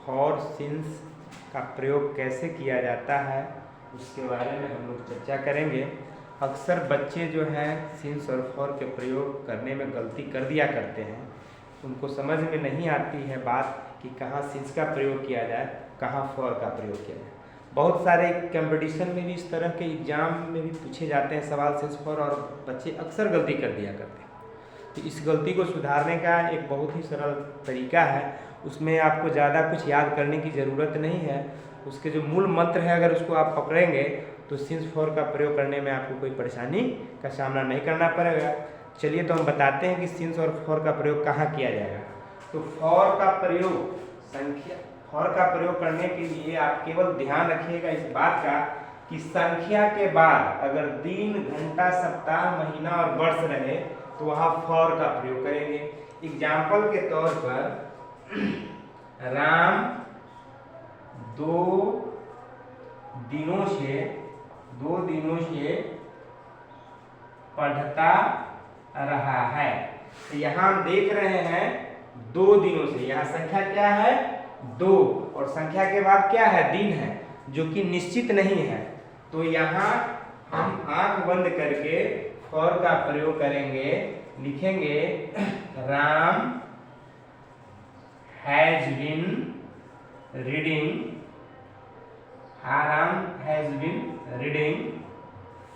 For since का प्रयोग कैसे किया जाता है उसके बारे में हम लोग चर्चा करेंगे। अक्सर बच्चे जो हैं सिंस और फॉर के प्रयोग करने में गलती कर दिया करते हैं। उनको समझ में नहीं आती है बात कि कहाँ सिंस का प्रयोग किया जाए, कहाँ फॉर का प्रयोग किया जाए। बहुत सारे कंपटीशन में भी इस तरह के एग्जाम में भी पूछे जाते हैं सवाल सिंस फॉर, और बच्चे अक्सर गलती कर दिया करते हैं। तो इस गलती को सुधारने का एक बहुत ही सरल तरीका है। उसमें आपको ज़्यादा कुछ याद करने की ज़रूरत नहीं है। उसके जो मूल मंत्र है अगर उसको आप पकड़ेंगे तो सिंस फॉर का प्रयोग करने में आपको कोई परेशानी का सामना नहीं करना पड़ेगा। चलिए तो हम बताते हैं कि सिंस और फॉर का प्रयोग कहाँ किया जाएगा। तो फॉर का प्रयोग फॉर का प्रयोग करने के लिए आप केवल ध्यान रखिएगा इस बात का कि संख्या के बाद अगर दिन, घंटा, सप्ताह, महीना और वर्ष रहे तो वहाँ फॉर का प्रयोग करेंगे। एग्जाम्पल के तौर पर राम 2 दिनों से पढ़ता रहा है। तो यहाँ हम देख रहे हैं 2 दिनों से, यहाँ संख्या क्या है 2, और संख्या के बाद क्या है दिन है, जो कि निश्चित नहीं है। तो यहाँ हम आंख बंद करके फॉर का प्रयोग करेंगे, लिखेंगे Ram has been reading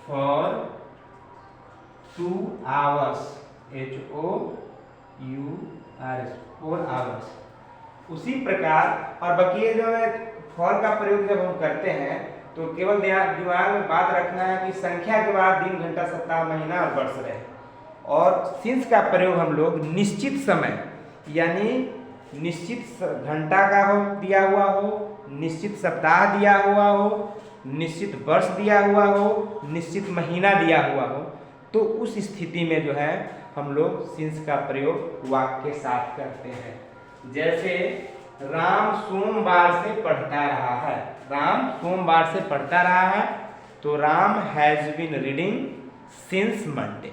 for 2 hours, HOURS 4 hours। उसी प्रकार और बाकी जो है फॉर का प्रयोग जब हम करते हैं तो केवल दिमाग में बात रखना है कि संख्या के बाद दिन, घंटा, सप्ताह, महीना और वर्ष रहे। और सिंस का प्रयोग हम लोग निश्चित समय यानी निश्चित घंटा का हो दिया हुआ हो, निश्चित सप्ताह दिया हुआ हो, निश्चित वर्ष दिया हुआ हो, निश्चित महीना दिया हुआ हो, तो उस स्थिति में जो है हम लोग सिंस का प्रयोग वाक्य के साथ करते हैं। जैसे राम सोमवार से पढ़ता रहा है, राम सोमवार से पढ़ता रहा है, तो Ram has been reading since Monday.